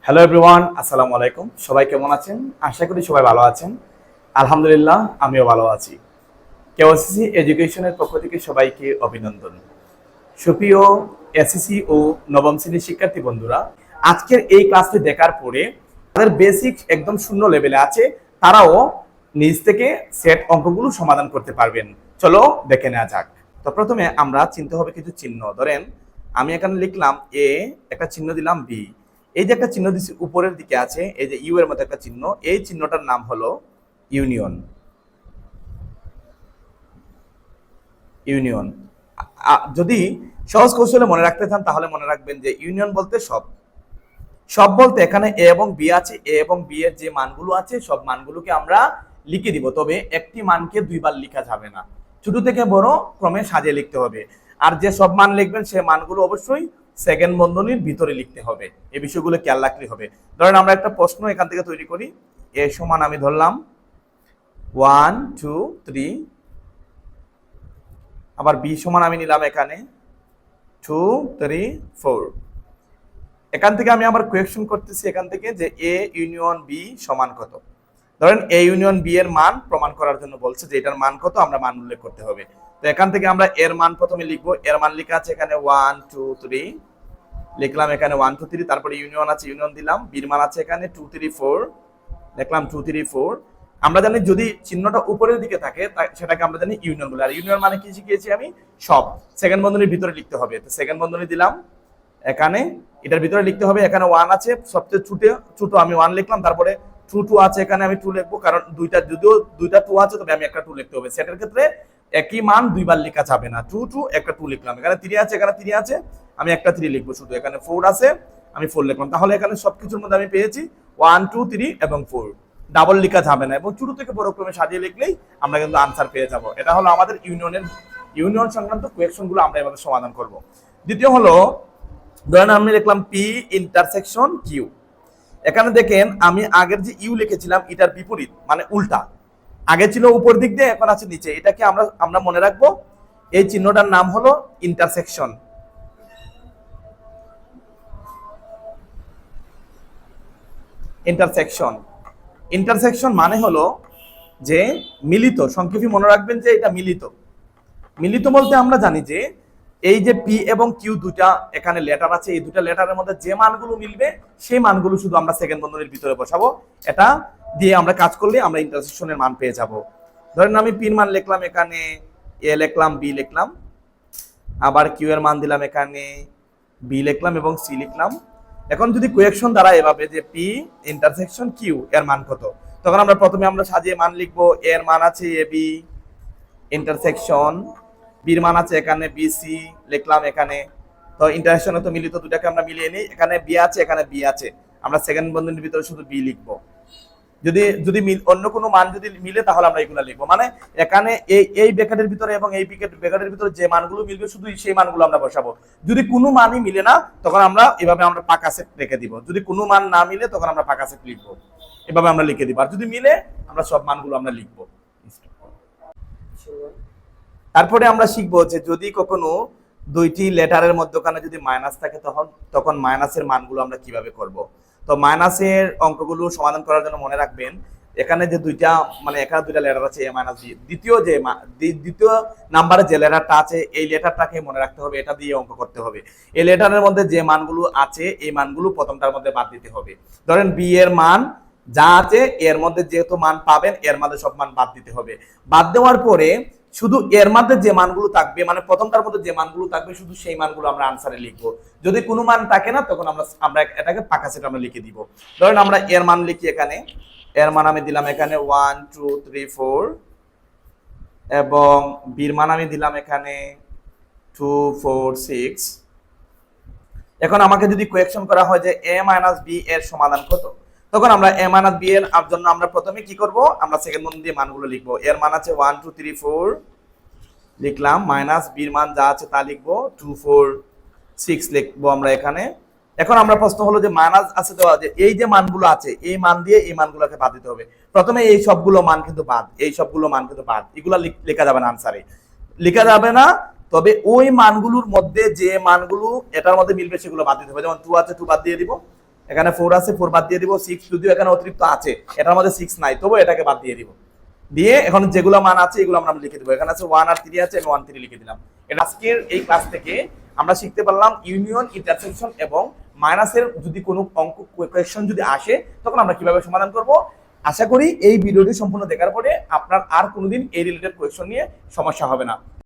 Hello everyone, আসসালামু আলাইকুম। সবাই কেমন আছেন? আশা করি সবাই ভালো আছেন। আলহামদুলিল্লাহ, আমিও ভালো আছি। কেওসিসি এডুকেশনের পক্ষ থেকে সবাইকে অভিনন্দন। সুপ্রিয় এসএসসি ও নবম শ্রেণীর শিক্ষার্থী বন্ধুরা, আজকের এই ক্লাসটি দেখার পরে তাদের বেসিক একদম শূন্য লেভেলে আছে, তারাও নিজ থেকে সেট অঙ্কগুলো সমাধান করতে পারবেন। চলো দেখে নেওয়া যাক। তো প্রথমে আমরা চিনতে হবে কিছু চিহ্ন। ধরেন আমি এখানে লিখলাম এ, একটা চিহ্ন দিলাম বি। এই যে একটা চিহ্ন দিচ্ছি উপরের দিকে আছে, এই যে ইউ এর মধ্যে একটা চিহ্ন, এই চিহ্নটার নাম হলো ইউনিয়ন। ইউনিয়ন যদি সহজ কৌশলে মনে রাখতে চান তাহলে মনে রাখবেন যে ইউনিয়ন বলতে সব। সব বলতে এখানে এ এবং বি আছে, এ এবং বি এর যে মানগুলো আছে সব মানগুলোকে আমরা লিখে দিব, তবে একটি মানকে দুইবার লেখা যাবে না, ছোট থেকে বড় ক্রমে সাজিয়ে লিখতে হবে। আর যে সব মান লিখবেন সে মানগুলো অবশ্যই সেকেন্ড বন্ধনীর ভিতরে লিখতে হবে। এই বিষয়গুলো খেয়াল রাখলে হবে। ধরেন আমরা একটা প্রশ্ন এখান থেকে তৈরি করি। এ সমান আমি ধরলাম 1 2 3, আবার বি সমান আমি নিলাম এখানে 2 3 4। এখান থেকে আমি আবার কোয়েকশন করতেছি এখান থেকে যে এ ইউনিয়ন বি সমান কত। ধরেন এ ইউনিয়ন বি এর মান প্রমাণ করার জন্য বলছে যে এটার মান কত, আমরা মান উল্লেখ করতে হবে। তো এখান থেকে আমরা এর মান প্রথমে লিখবো। এর মান লেখা আছে এখানে 1 2 3, লিখলাম এখানে 1 2 3, তারপরে ইউনিয়ন আছে ইউনিয়ন দিলাম, বির মান আছে এখানে 2 3 4, লিখলাম 2 3 4। আমরা জানি যদি চিহ্নটা উপরের দিকে থাকে সেটাকে আমরা জানি ইউনিয়ন বলে। আর ইউনিয়ন মানে কি শিখিয়েছি আমি? সব। সেকেন্ড বন্ধনীর ভিতরে লিখতে হবে, তো সেকেন্ড বন্ধনী দিলাম এখানে, এটার ভিতরে লিখতে হবে। এখানে 1 আছে, সবচেয়ে ছোট আমি 1 লিখলাম, তারপরে 2 2 আছে এখানে আমি 2 লিখবো, কারণ যদিও দুইটা 2 আছে তবে আমি একটা 2 লিখতে হবে। সেটার ক্ষেত্রে একই মান দুইবার লেখা যাবে না। 2 2 একটা 2 লিখলাম, এখানে 3 আছে এখানে 3 আছে, আমি একটা 3 লিখবো শুধু। এখানে 4 আছে, আমি 4 লিখলাম। তাহলে এখানে সবকিছুর মধ্যে আমি পেয়েছি 1 2 3 এবং 4। ডাবল লেখা যাবে না এবং ছোট থেকে বড় ক্রমে সাজিয়ে লিখলেই আমরা কিন্তু আনসার পেয়ে যাব। এটা হলো আমাদের ইউনিয়ন সংক্রান্ত কোয়েকশন গুলো আমরা এভাবে সমাধান করব। দ্বিতীয় হলো, ধরেন আমি লিখলাম পি ইন্টারসেকশন কিউ। এখানে দেখেন আমি আগের যে ইউ লিখেছিলাম এটার বিপরীত মানে উল্টা। আগে ছিল উপর দিক দিয়ে, এখন আছে নিচে। এটাকে আমরা মনে রাখবো, এই চিহ্নটার নাম হলো ইন্টারসেকশন। ইন্টারসেকশন ইন্টারসেকশন মানে হলো যে মিলিত। সংক্ষেপে মনে রাখবেন যে এটা মিলিত। মিলিত বলতে আমরা জানি যে এই যে পি এবং কিউ দুটা এখানে লেটার আছে, এই দুটা লেটারের মধ্যে যে মানগুলো মিলবে সেই মানগুলো শুধু আমরা সেকেন্ড বন্ধনীর ভিতরে বসাবো। এটা দিয়ে আমরা কাজ করলে আমরা ইন্টারসেকশনের মান পেয়ে যাব। ধরেন আমি পির মান লিখলাম এখানে এ লিখলাম, বি লিখলাম, আবার কিউ এর মান দিলাম এখানে বি লিখলাম এবং সি লিখলাম। এখন যদি কোয়েকশন দ্বারা এভাবে যে পি ইন্টারসেকশন কিউ এর মান কত, তখন আমরা প্রথমে আমরা সাজিয়ে মান লিখবো। এর মান আছে এ বি ইন্টারসেকশন, বির মান আছে এখানে বিসি লিখলাম এখানে। তো ইন্টারসেকশনে তো মিলিত, দুটাকে আমরা মিলিয়ে নিই। এখানে বি আছে এখানে বি আছে, আমরা সেকেন্ড বন্ধনীর ভিতরে শুধু বি লিখবো। যদি যদি অন্য কোনো মান যদি মিলে তাহলে আমরা এগুলো লিখবো। মানে এখানে এই ব্র্যাকেটের ভিতরে এবং এই ব্র্যাকেটের ভিতরে যে মানগুলো মিলবে শুধু সেই মানগুলো আমরা বসাবো। যদি কোনো মানই মিলে না তখন আমরা এভাবে আমরা পাকা সেট রেখে দিব। যদি কোনো মান না মিলে তখন আমরা পাকা সেট লিখবো, এভাবে আমরা লিখে দিব। আর যদি মিলে আমরা সব মানগুলো আমরা লিখবো। তারপরে আমরা শিখবো যে যদি কখনো দুইটি লেটারের মধ্যখানে যদি মাইনাস থাকে তখন মাইনাসের মানগুলো আমরা কিভাবে করব। তো মাইনাসের অঙ্কগুলো সমাধান করার জন্য মনে রাখবেন এখানে যে এখানে দুইটা লেটার আছে এ মাইনাস বি। দ্বিতীয় নাম্বারে যে লেটারটা আছে এই লেটারটাকে মনে রাখতে হবে, এটা দিয়ে অঙ্ক করতে হবে। এই লেটারের মধ্যে যে মানগুলো আছে এই মানগুলো প্রথমটার মধ্যে বাদ দিতে হবে। ধরেন বি এর মান যা আছে এর মধ্যে যেহেতু মান পাবেন এর মধ্যে সব মান বাদ দিতে হবে। বাদ দেওয়ার পরে শুধু এর মধ্যে যে মানগুলো থাকবে মানে প্রথমটার মধ্যে যে মানগুলো থাকবে শুধু সেই মানগুলো আমরা আনসারে লিখবো। যদি কোনো মান থাকে না তখন আমরা এটাকে পাকা সেট আমরা লিখে দিব। ধরেন আমরা এর মান লিখি এখানে, এর মান আমি দিলাম এখানে 1 2 3 4 এবং বির মান আমি দিলাম এখানে 2 4 6। এখন আমাকে যদি কোয়েকশন করা হয় যে a মাইনাস বি এর সমাধান কত, তখন আমরা a মাইনাস বি এর জন্য আমরা প্রথমে কি করব, আমরা সেকেন্ড বন্ধনী দিয়ে মানগুলো লিখবো। এর মান আছে 1 2 3 4 লিখলাম, মাইনাস বির মান যা আছে তা লিখবো, 2 4 6 লিখবো আমরা এখানে। এখন আমরা প্রশ্ন হলো যে মাইনাস আছে দেওয়া, যে এই যে মানগুলো আছে এই মান দিয়ে এই মানগুলোকে বাদ দিতে হবে। প্রথমে এই সবগুলো মান কিন্তু বাদ, এই সবগুলো মান কিন্তু বাদ, এগুলো লেখা যাবে না আনসারে, লেখা যাবে না। তবে ওই মানগুলোর মধ্যে যে মানগুলো এটার মধ্যে মিলবে সেগুলো বাদ দিতে হবে। যেমন 2 আছে 2 বাদ দিয়ে দিব, এখানে 4 আছে, 4 বাদ দিয়ে দিব। 6 যদিও এখানে অতিরিক্ত আছে, এটার মধ্যে 6 নাই, তবু এটাকে বাদ দিয়ে দিব। দিয়ে এখন যেগুলো মান আছে এগুলো আমরা লিখে দেবো। এখানে আছে 1 আর 3 আছে, আমি 1 3 লিখে দিলাম। এটা আজকের এই ক্লাস থেকে আমরা শিখতে পারলাম ইউনিয়ন, ইন্টারসেকশন এবং মাইনাসের যদি কোনো অঙ্ক কোয়েশ্চন যদি আসে তখন আমরা কিভাবে সমাধান করব। আশা করি এই ভিডিওটি সম্পূর্ণ দেখার পরে আপনার আর কোনোদিন এই রিলেটেড কোয়েশ্চন নিয়ে সমস্যা হবে না।